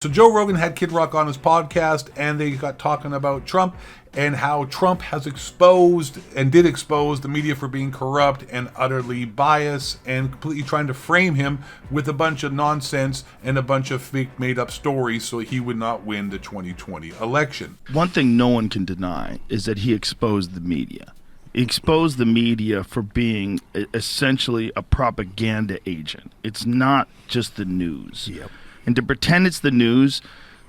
So Joe Rogan had Kid Rock on his podcast, and they got talking about Trump and how Trump has exposed and did expose the media for being corrupt and utterly biased and completely trying to frame him with a bunch of nonsense and a bunch of fake made-up stories so he would not win the 2020 election. One thing no one can deny is that he exposed the media. He exposed the media for being essentially a propaganda agent. It's not just the news. Yep. And to pretend it's the news,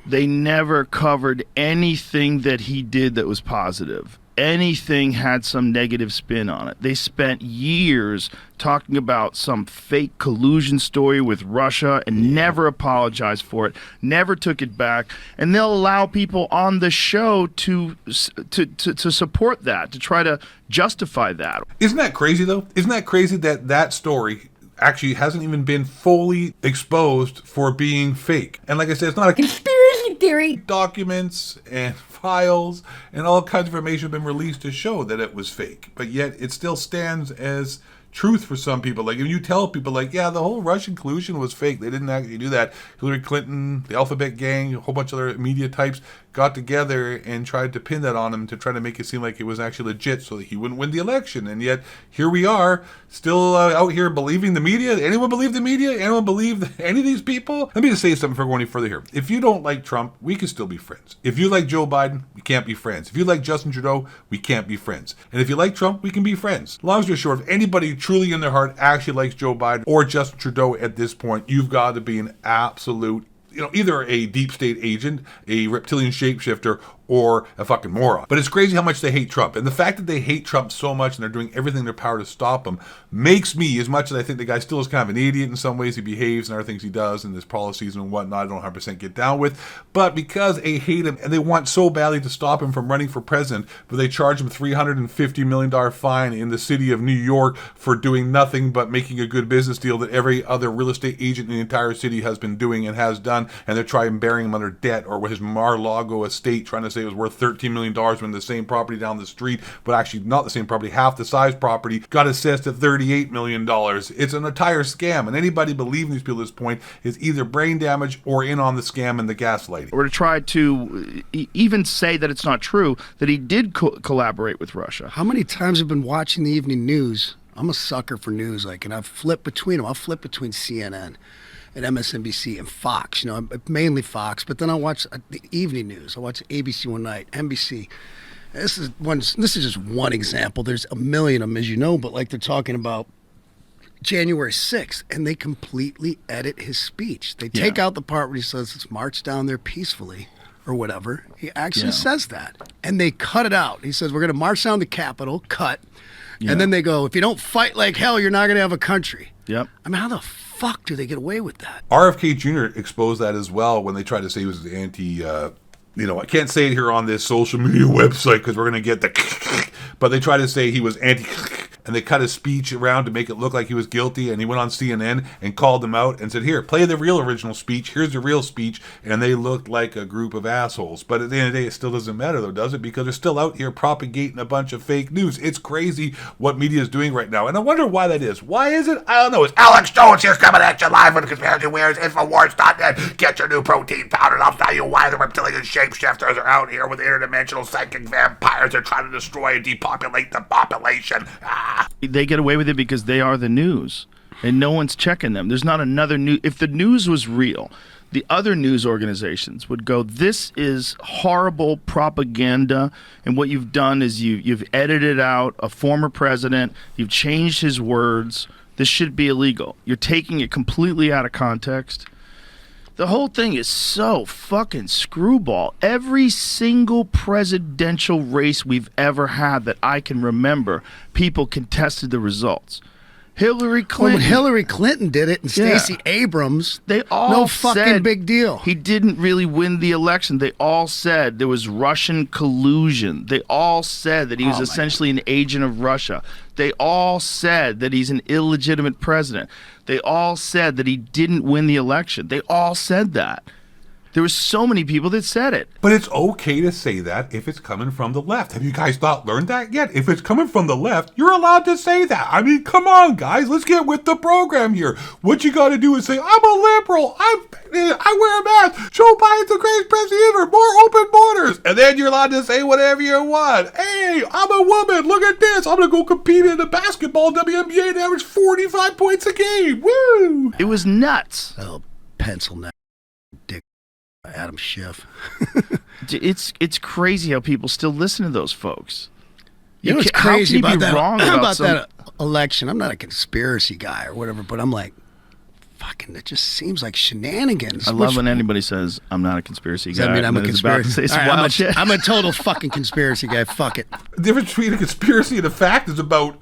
they never covered anything that he did that was positive. Anything had some negative spin on it. They spent years talking about some fake collusion story with Russia and never apologized for it, never took it back, and they'll allow people on the show to support that, to try to justify that. Isn't that crazy, though? Isn't that crazy that that story actually hasn't even been fully exposed for being fake? And like I said, it's not a conspiracy theory. Documents and files and all kinds of information have been released to show that it was fake, but yet it still stands as truth for some people. Like if you tell people like, yeah, the whole Russian collusion was fake, they didn't actually do that. Hillary Clinton, the Alphabet Gang, a whole bunch of other media types got together and tried to pin that on him to try to make it seem like it was actually legit so that he wouldn't win the election. And yet here we are still out here believing the media. Anyone believe the media? Anyone believe any of these people? Let me just say something before going any further here. If you don't like Trump, we can still be friends. If you like Joe Biden, we can't be friends. If you like Justin Trudeau, we can't be friends. And if you like Trump, we can be friends. Long story short, if anybody truly in their heart actually likes Joe Biden or Justin Trudeau at this point, you've got to be an absolute, either a deep state agent, a reptilian shapeshifter, or a fucking moron. But it's crazy how much they hate Trump. And the fact that they hate Trump so much and they're doing everything in their power to stop him makes me, as much as I think the guy still is kind of an idiot in some ways he behaves and other things he does and his policies and whatnot, I don't 100% get down with. But because they hate him and they want so badly to stop him from running for president, but they charge him $350 million fine in the city of New York for doing nothing but making a good business deal that every other real estate agent in the entire city has been doing and has done, and they're trying burying him under debt, or with his Mar-a-Lago estate trying to say it was worth $13 million when the same property down the street, but actually not the same property, half the size property, got assessed at $38 million. It's an entire scam, and anybody believing these people at this point is either brain damaged or in on the scam and the gaslighting. Or to try to even say that it's not true, that he did collaborate with Russia. How many times have been watching the evening news? I'm a sucker for news, and I've flipped between them. I'll flip between CNN and MSNBC and Fox. Mainly Fox, but then I watch the evening news. I watch ABC one night, NBC. This is just one example. There's a million of them, as you know, but they're talking about January 6th, and they completely edit his speech. They take out the part where he says, let's march down there peacefully, or whatever. He actually says that, and they cut it out. He says, we're going to march down the Capitol, cut, and then they go, if you don't fight like hell, you're not going to have a country. Yep. I mean, how the fuck do they get away with that? RFK Jr. exposed that as well when they tried to say he was anti, I can't say it here on this social media website because we're going to get the, but they tried to say he was anti, and they cut his speech around to make it look like he was guilty, and he went on CNN and called them out and said, here, play the real original speech, here's the real speech, and they looked like a group of assholes. But at the end of the day, it still doesn't matter though, does it? Because they're still out here propagating a bunch of fake news. It's crazy what media is doing right now, and I wonder why that is. Why is it? I don't know. It's Alex Jones here's coming at you live with Conspiracy Wears, Infowars.net. Get your new protein powder, and I'll tell you why the reptilian shapeshifters are out here with interdimensional psychic vampires. They're trying to destroy and depopulate the population. They get away with it because they are the news, and no one's checking them. There's not another news. If the news was real, the other news organizations would go, this is horrible propaganda, and what you've done is you've edited out a former president, you've changed his words, this should be illegal. You're taking it completely out of context. The whole thing is so fucking screwball. Every single presidential race we've ever had that I can remember, people contested the results. Hillary Clinton. When Hillary Clinton did it and Stacey Abrams, they all no fucking big deal. He didn't really win the election. They all said there was Russian collusion. They all said that he was essentially an agent of Russia. They all said that he's an illegitimate president. They all said that he didn't win the election. They all said that. There were so many people that said it. But it's okay to say that if it's coming from the left. Have you guys not learned that yet? If it's coming from the left, you're allowed to say that. I mean, come on, guys. Let's get with the program here. What you got to do is say, I'm a liberal. I wear a mask. Joe Biden's the greatest president ever. More open borders. And then you're allowed to say whatever you want. Hey, I'm a woman. Look at this. I'm going to go compete in the basketball WNBA and average 45 points a game. Woo! It was nuts. Oh, pencil neck, dick, Adam Schiff. It's crazy how people still listen to those folks. You know what's How can crazy you be about that, wrong about some- that election? I'm not a conspiracy guy or whatever, but I'm like, fucking, it just seems like shenanigans. I love when anybody says, I'm not a conspiracy guy. Does that mean I'm a and is about to conspiracy? say some All right, wild shit. I'm a total fucking conspiracy guy. Fuck it. The difference between a conspiracy and a fact is about,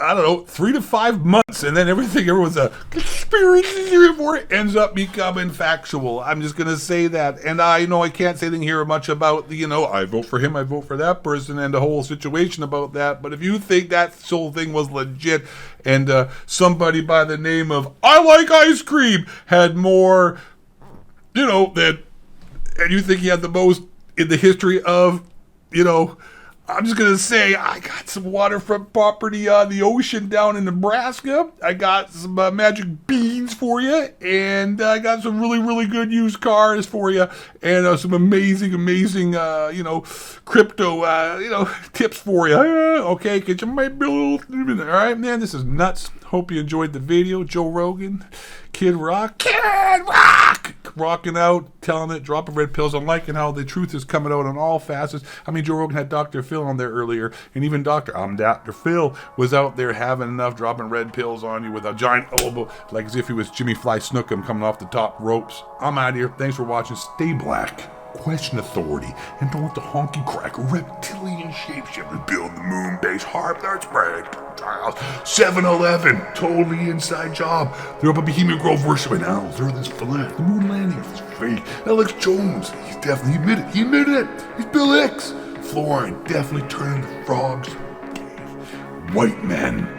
3 to 5 months, and then everyone's a conspiracy before it ends up becoming factual. I'm just going to say that. And I know I can't say anything here much about, I vote for him, I vote for that person, and the whole situation about that. But if you think that whole thing was legit, and somebody by the name of I Like Ice Cream had more, and you think he had the most in the history of, I'm just going to say I got some waterfront property on the ocean down in Nebraska. I got some magic beans for you, and I got some really, really good used cars for you, and some amazing, crypto, tips for you. Okay, because you might be a little, all right, man, this is nuts. Hope you enjoyed the video. Joe Rogan, Kid Rock, rocking out, telling it, dropping red pills. I'm liking how the truth is coming out on all facets. I mean, Joe Rogan had Dr. Phil on there earlier, and even Dr. Phil was out there having enough, dropping red pills on you with a giant elbow, like as if he was Jimmy Fly Snookum coming off the top ropes. I'm out of here. Thanks for watching. Stay black. Question authority, and don't let the honky crack reptilian shapeshifters build the moon base harp that's projectiles. 7-Eleven, totally inside job. They're up at Bohemian Grove worshiping owls. Earth is flat. The moon landing is fake. Alex Jones, he's definitely admitted. He admitted it. He's Bill Hicks. Fluorine definitely turned the frogs. White men.